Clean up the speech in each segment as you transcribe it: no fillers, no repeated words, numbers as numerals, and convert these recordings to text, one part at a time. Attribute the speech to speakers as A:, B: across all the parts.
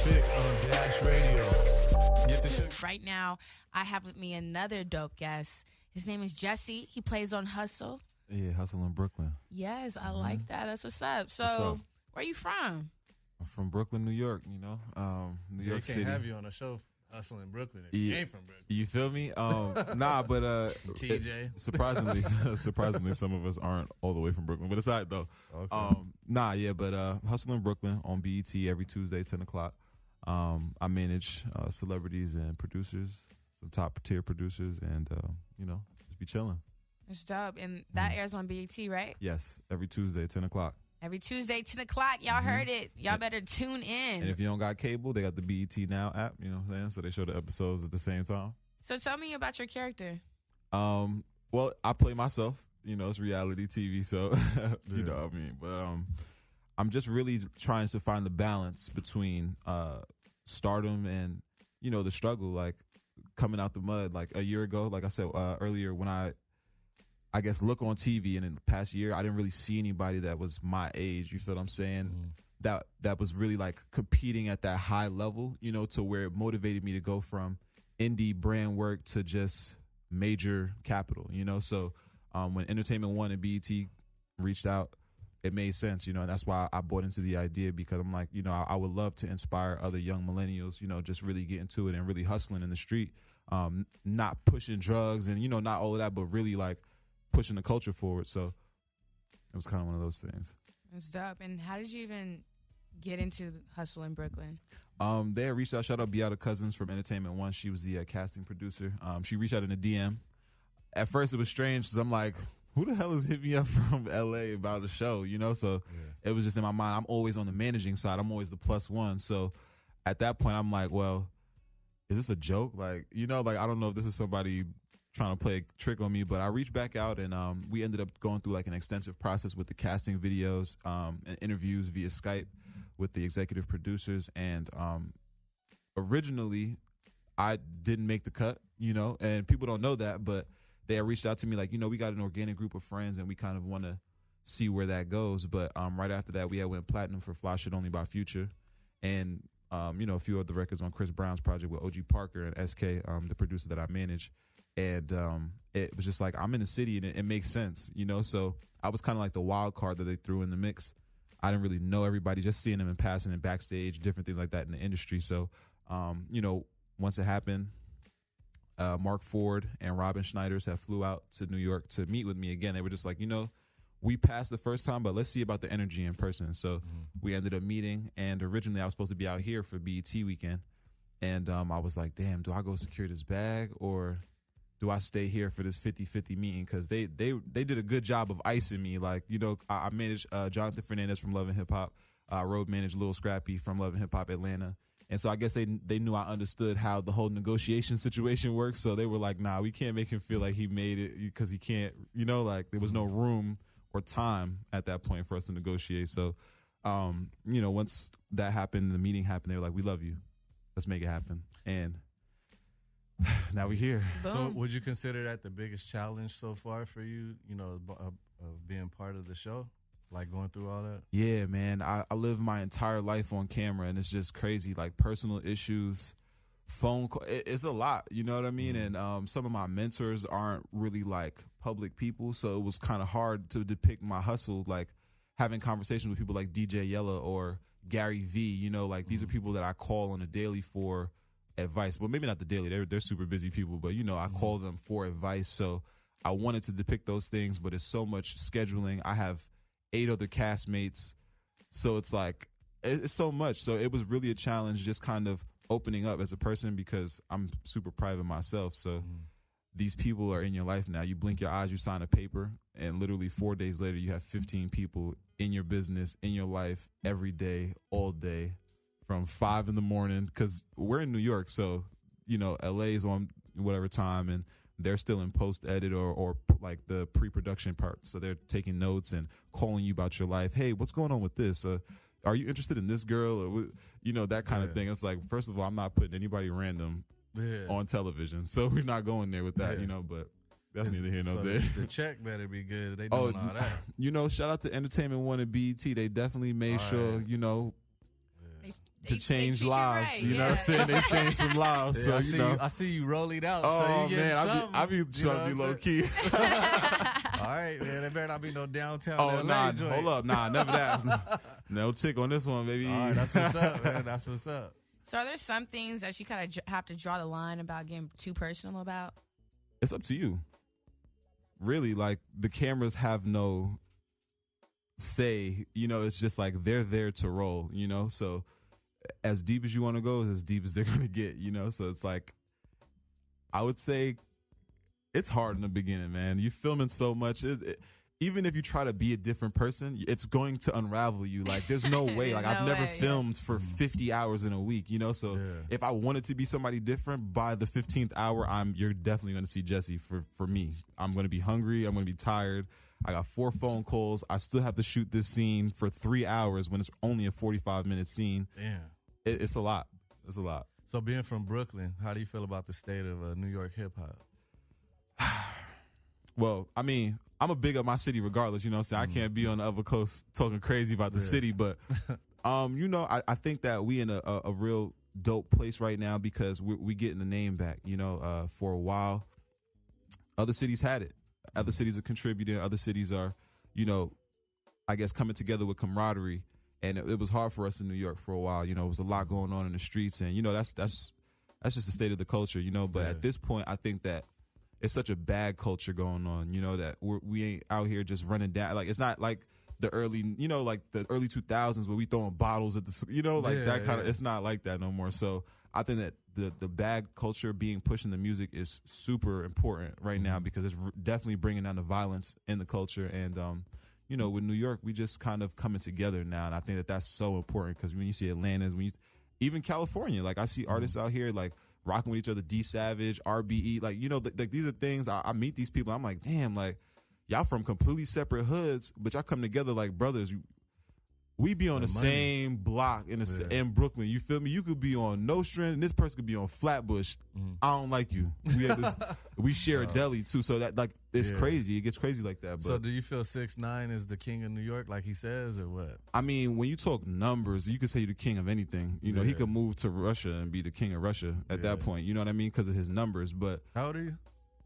A: Fixxx on Dash Radio. Get the shit.
B: Right now, I have with me another dope guest. His name is Jesse. He plays on Hustle.
C: Yeah, Hustle in Brooklyn.
B: Yes, I like that. That's what's up. So,
C: What's up?
B: where are you from?
C: I'm from Brooklyn, New York, you know. New York
A: They
C: City.
A: can't have you on a show hustling in Brooklyn if you ain't from Brooklyn.
C: You feel me? Nah, but
A: TJ.
C: surprisingly, some of us aren't all the way from Brooklyn. But it's all right though.
A: Okay.
C: But Hustle in Brooklyn on BET every Tuesday, 10 o'clock. I manage celebrities and producers, some top tier producers, and just be chilling.
B: It's dope. And that airs on BET, right?
C: Yes, every Tuesday, 10 o'clock.
B: Every Tuesday, 10 o'clock. Y'all heard it. Y'all better tune in.
C: And if you don't got cable, they got the BET Now app, you know what I'm saying? So they show the episodes at the same time.
B: So tell me about your character.
C: Well, I play myself. You know, it's reality TV, so you know what I mean. But I'm just really trying to find the balance between stardom and, you know, the struggle, like coming out the mud. Like a year ago, like I said earlier, when I guess look on TV, and in the past year, I didn't really see anybody that was my age. You feel what I'm saying? That was really like competing at that high level, you know, to where it motivated me to go from indie brand work to just major capital, you know. So when Entertainment One and BET reached out, it made sense, you know, and that's why I bought into the idea, because I'm like, you know, I would love to inspire other young millennials, you know, just really get into it and really hustling in the street, not pushing drugs and, you know, not all of that, but really like pushing the culture forward. So it was kind of one of those things.
B: It's dope. And how did you even get into Hustle in Brooklyn?
C: They had reached out. Shout out Beata Cousins from Entertainment One. She was the casting producer. She reached out in a DM. At first it was strange because I'm like, who the hell is hit me up from LA about a show, you know? So it was just in my mind. I'm always on the managing side. I'm always the plus one. So at that point I'm like, well, is this a joke? Like, you know, like I don't know if this is somebody trying to play a trick on me, but I reached back out, and we ended up going through like an extensive process with the casting videos and interviews via Skype with the executive producers. And originally I didn't make the cut, you know, and people don't know that, but they had reached out to me like, you know, we got an organic group of friends and we kind of want to see where that goes. But right after that, we had went platinum for Fly Shit Only by Future, and you know, a few of the records on Chris Brown's project with OG Parker and SK, the producer that I manage. And it was just like, I'm in the city and it makes sense, you know? So I was kind of like the wild card that they threw in the mix. I didn't really know everybody, just seeing them in passing and backstage, different things like that in the industry. So, you know, once it happened, Mark Ford and Robin Schneiders have flew out to New York to meet with me again. They were just like, you know, we passed the first time, but let's see about the energy in person. So we ended up meeting, and originally I was supposed to be out here for BET weekend. And I was like, damn, do I go secure this bag or do I stay here for this 50-50 meeting? Because they did a good job of icing me. Like, you know, I managed Jonathan Fernandez from Love and Hip Hop. Road managed Lil Scrappy from Love and Hip Hop Atlanta. And so I guess they knew I understood how the whole negotiation situation works. So they were like, nah, we can't make him feel like he made it because he can't, you know, like there was no room or time at that point for us to negotiate. So, you know, once that happened, the meeting happened, they were like, we love you. Let's make it happen. And now we're here.
B: Boom.
A: So would you consider that the biggest challenge so far for you, you know, of being part of the show? Like going through all that?
C: Yeah, man. I live my entire life on camera, and it's just crazy. Like personal issues, phone call. It's a lot, you know what I mean? And some of my mentors aren't really like public people, so it was kind of hard to depict my hustle, like having conversations with people like DJ Yella or Gary V. You know, like these are people that I call on a daily for advice. Well, maybe not the daily. They're super busy people, but you know, I call them for advice. So I wanted to depict those things, but it's so much scheduling. I have 8 other castmates, so it's like it's so much. So it was really a challenge just kind of opening up as a person, because I'm super private myself. So these people are in your life now. You blink your eyes, you sign a paper, and literally 4 days later you have 15 people in your business, in your life, every day, all day, from 5 in the morning, because we're in New York, so you know LA is on whatever time, and they're still in post-edit or like the pre-production part. So they're taking notes and calling you about your life. Hey, what's going on with this? Are you interested in this girl? Or, you know, that kind of thing. It's like, first of all, I'm not putting anybody random on television. So we're not going there with that, you know, but that's neither here nor there.
A: The check better be good. They doing all that.
C: You know, shout out to Entertainment One and BET. They definitely made sure, you know, to change
B: treat you
C: lives.
B: right,
C: You know what I'm
B: yeah.
C: saying? They changed some lives.
A: Yeah,
C: So
A: I see you roll it out.
C: Oh
A: so you
C: man,
A: something,
C: I be trying to be low key.
A: All right, man. There better not be no downtown.
C: Oh
A: LA
C: nah,
A: joint.
C: hold up, nah, never that. No tick on this one, baby.
A: All right, that's what's up, man. That's what's up.
B: So are there some things that you kind of have to draw the line about getting too personal about?
C: It's up to you. Really, like the cameras have no say. You know, it's just like they're there to roll. You know, so as deep as you want to go is as deep as they're gonna get. You know, so it's like I would say it's hard in the beginning, man. You're filming so much. Even if you try to be a different person, it's going to unravel you. Like, there's no way. Like, I've never filmed for 50 hours in a week, you know? So if I wanted to be somebody different, by the 15th hour, you're definitely going to see Jesse for me. I'm going to be hungry. I'm going to be tired. I got 4 phone calls. I still have to shoot this scene for 3 hours when it's only a 45-minute scene.
A: Damn.
C: It's a lot. It's a lot.
A: So being from Brooklyn, how do you feel about the state of New York hip hop?
C: Well, I mean, I'm a big up my city regardless, you know what I'm saying? I can't be on the other coast talking crazy about the city, but, you know, I think that we in a real dope place right now because we getting the name back, you know, for a while. Other cities had it. Other cities are contributing. Other cities are, you know, I guess coming together with camaraderie. And it was hard for us in New York for a while. You know, it was a lot going on in the streets. And, you know, that's just the state of the culture, you know. But at this point, I think that it's such a bad culture going on, you know, that we ain't out here just running down. Like, it's not like the early, you know, like the early 2000s where we throwing bottles at the, you know, like that kind of, it's not like that no more. So I think that the bad culture being pushed in the music is super important right now because it's definitely bringing down the violence in the culture. And, you know, with New York, we just kind of coming together now. And I think that that's so important because when you see Atlanta, even California, like I see artists out here, like, rocking with each other, D Savage, RBE, like, you know, like these are things I meet these people. I'm like, damn, like y'all from completely separate hoods, but y'all come together like brothers. We be on the same block in Brooklyn. You feel me? You could be on Nostrand, and this person could be on Flatbush. I don't like you. We share a deli too, so that like it's crazy. It gets crazy like that. But,
A: so do you feel 6ix9ine is the king of New York, like he says, or what?
C: I mean, when you talk numbers, you could say you're the king of anything. You know, he could move to Russia and be the king of Russia at that point. You know what I mean? Because of his numbers. But
A: how old are you?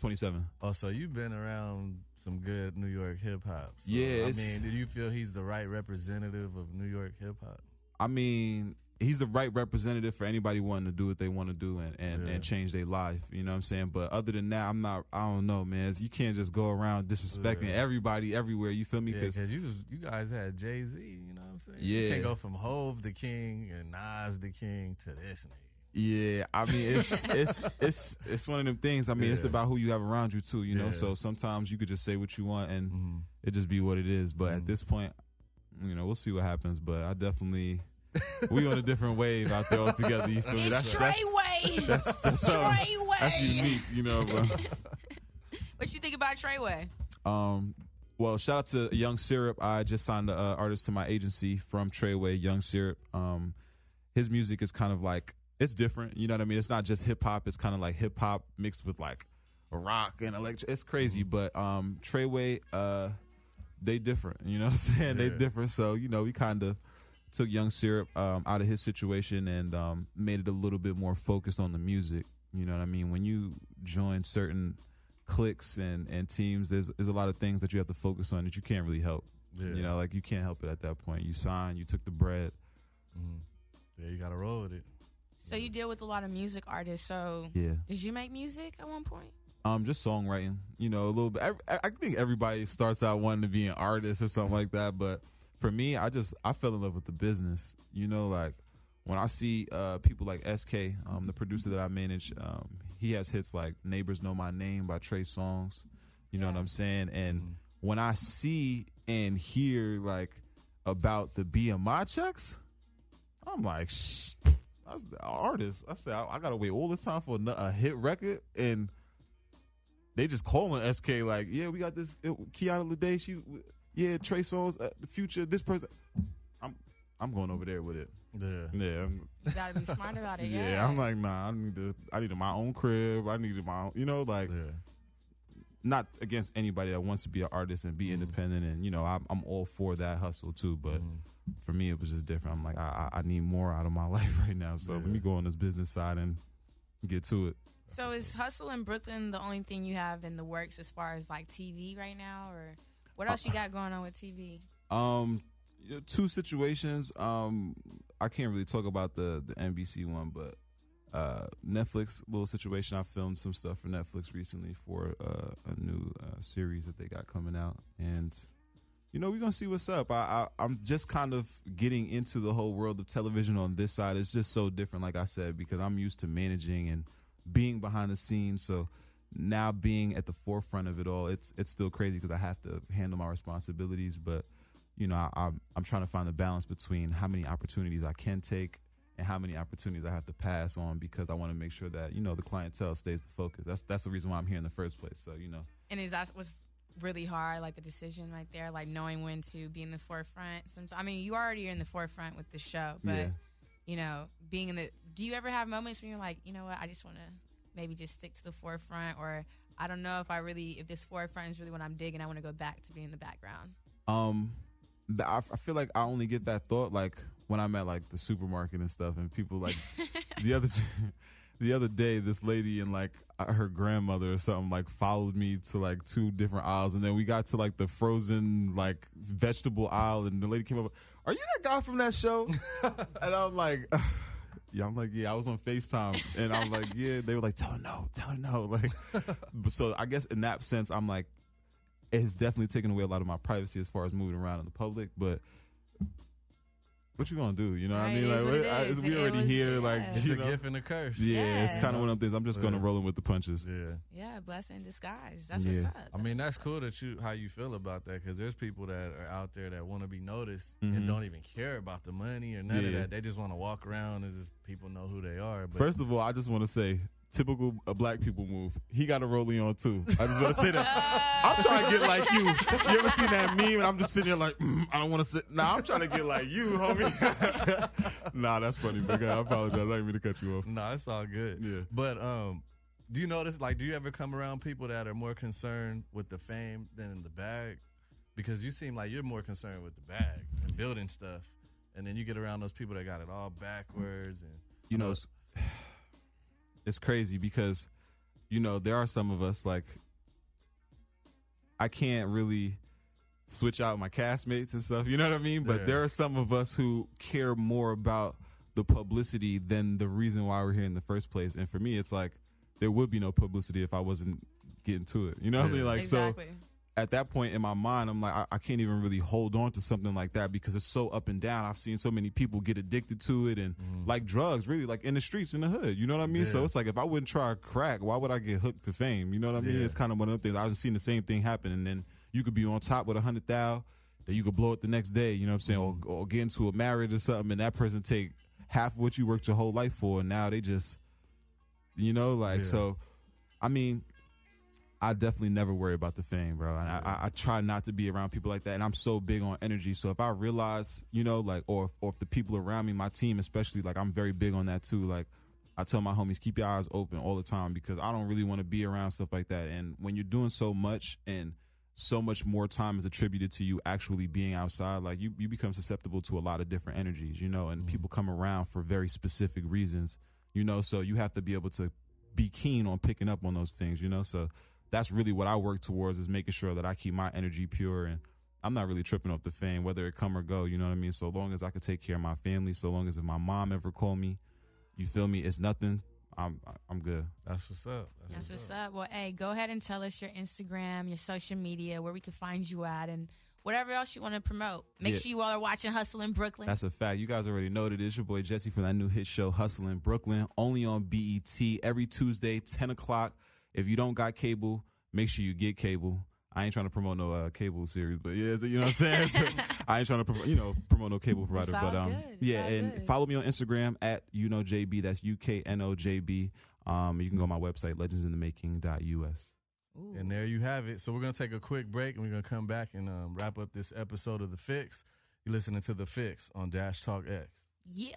C: 27.
A: Oh, so you've been around some good New York hip hop. So,
C: yeah.
A: I mean, do you feel he's the right representative of New York hip hop?
C: I mean, he's the right representative for anybody wanting to do what they want to do and change their life. You know what I'm saying? But other than that, I don't know, man. You can't just go around disrespecting everybody everywhere. You feel me?
A: Because you guys had Jay-Z, you know what I'm saying?
C: Yeah.
A: You can't go from Hove the king and Nas the king to this nigga.
C: Yeah, I mean it's one of them things. I mean, it's about who you have around you too, you know. So sometimes you could just say what you want and it just be what it is. But at this point, you know, we'll see what happens. But I definitely we on a different wave out there altogether. You feel me?
B: It's Treyway.
C: That's
B: Treyway.
C: That's unique, you know. But,
B: what you think about Treyway?
C: Well, shout out to Young Syrup. I just signed an artist to my agency from Treyway, Young Syrup. His music is kind of like, it's different, you know what I mean? It's not just hip hop. It's kind of like hip hop mixed with like rock and electric. It's crazy, but Treyway, they different. You know what I'm saying? They different. So you know, we kind of took Young Syrup out of his situation and made it a little bit more focused on the music. You know what I mean? When you join certain cliques and teams, there's a lot of things that you have to focus on that you can't really help. You know, like you can't help it at that point. You signed, you took the bread.
A: Yeah, you got to roll with it.
B: So you deal with a lot of music artists. So did you make music at one point?
C: Just songwriting, you know, a little bit. I think everybody starts out wanting to be an artist or something like that. But for me, I fell in love with the business. You know, like when I see people like SK, the producer that I manage, he has hits like Neighbors Know My Name by Trey Songz. You know what I'm saying? And when I see and hear like about the BMI checks, I'm like, shh. I was the artist. I said, I gotta wait all this time for a hit record, and they just calling SK like, yeah, we got this. Kiana Lede, Trey Songz, the Future, this person. I'm going over there with it. Yeah.
B: You gotta be smart about it.
C: Yeah, I'm like, nah. I needed my own crib. I needed my own, you know, like not against anybody that wants to be an artist and be independent, and you know, I'm all for that hustle too. But for me, it was just different. I'm like, I need more out of my life right now, so let me go on this business side and get to it.
B: So is Hustle in Brooklyn the only thing you have in the works as far as like TV right now, or what else you got going on with TV?
C: Two situations. I can't really talk about the NBC one, but Netflix little situation. I filmed some stuff for Netflix recently for a new series that they got coming out, and you know, we're gonna see what's up. I'm just kind of getting into the whole world of television on this side. It's just so different, like I said, because I'm used to managing and being behind the scenes. So now being at the forefront of it all, it's still crazy because I have to handle my responsibilities. But you know, I'm trying to find the balance between how many opportunities I can take and how many opportunities I have to pass on, because I want to make sure that, you know, the clientele stays the focus. That's the reason why I'm here in the first place. So, you know.
B: And is that was really hard, like the decision right there, like knowing when to be in the forefront? Sometimes, I mean, you already are in the forefront with the show, but you know, being in the, do you ever have moments when you're like, you know what, I just want to maybe just stick to the forefront, or I don't know if this forefront is really what I'm digging, I want to go back to being in the background?
C: I feel like I only get that thought like when I'm at like the supermarket and stuff, and people like the other day, this lady and like her grandmother or something like followed me to like 2 different aisles, and then we got to like the frozen like vegetable aisle, and the lady came up, "Are you that guy from that show?" And I'm like, yeah, I was on FaceTime, and I'm like, yeah. They were like, tell her no, like. So I guess in that sense, I'm like, it has definitely taken away a lot of my privacy as far as moving around in the public, but what you gonna do? You know what I mean? Like, we already here. Like,
A: it's a gift and a curse.
C: Yeah, it's kind of one of those things. I'm just gonna roll in with the punches.
B: Yeah, blessing in disguise. That's what's up.
A: I mean, that's cool that how you feel about that, because there's people that are out there that want to be noticed and don't even care about the money or none of that. They just want to walk around and just people know who they are. But
C: first of all, I just want to say, typical black people move. He got a rollie on too. I just want to say that. I'm trying to get like you. You ever seen that meme? And I'm just sitting there like, I don't want to sit. Nah, I'm trying to get like you, homie. Nah, that's funny, but I apologize. I didn't mean to cut you off.
A: Nah, it's all good.
C: Yeah.
A: But do you notice, like, do you ever come around people that are more concerned with the fame than the bag? Because you seem like you're more concerned with the bag and building stuff, and then you get around those people that got it all backwards. And
C: you know, it's crazy because, you know, there are some of us, like, I can't really switch out my castmates and stuff, you know what I mean? But there are some of us who care more about the publicity than the reason why we're here in the first place. And for me, it's like, there would be no publicity if I wasn't getting to it. You know what I mean? Like,
B: exactly.
C: So at that point in my mind, I'm like, I can't even really hold on to something like that because it's so up and down. I've seen so many people get addicted to it, and like drugs, really, like in the streets, in the hood. You know what I mean? So it's like, if I wouldn't try crack, why would I get hooked to fame? You know what I mean? It's kind of one of them things. I've seen the same thing happen, and then you could be on top with 100,000, then you could blow it the next day. You know what I'm saying? Or get into a marriage or something, and that person take half of what you worked your whole life for, and now they just, you know, like so. I mean, I definitely never worry about the fame, bro. And I try not to be around people like that. And I'm so big on energy. So if I realize, you know, like, or if the people around me, my team especially, like, I'm very big on that too. Like, I tell my homies, keep your eyes open all the time, because I don't really want to be around stuff like that. And when you're doing so much and so much more time is attributed to you actually being outside, like, you become susceptible to a lot of different energies, you know, and people come around for very specific reasons, you know, so you have to be able to be keen on picking up on those things, you know. So that's really what I work towards, is making sure that I keep my energy pure, and I'm not really tripping off the fame, whether it come or go, you know what I mean? So long as I can take care of my family, so long as if my mom ever call me, you feel me, it's nothing, I'm good.
A: That's what's up.
B: That's what's up. Well, hey, go ahead and tell us your Instagram, your social media, where we can find you at, and whatever else you want to promote. Make sure you all are watching Hustle in Brooklyn.
C: That's a fact. You guys already know that it's your boy Jesse from that new hit show, Hustle in Brooklyn, only on BET every Tuesday, 10 o'clock. If you don't got cable, make sure you get cable. I ain't trying to promote no cable series, but yeah, you know what I'm saying? So I ain't trying to promote no cable provider. But and follow me on Instagram at JB. That's UKNOJB. You can go on my website, legendsinthemaking.us.
B: Ooh.
A: And there you have it. So we're going to take a quick break, and we're going to come back and wrap up this episode of The Fixx. You're listening to The Fixx on Dash Talk X.
B: Yeah.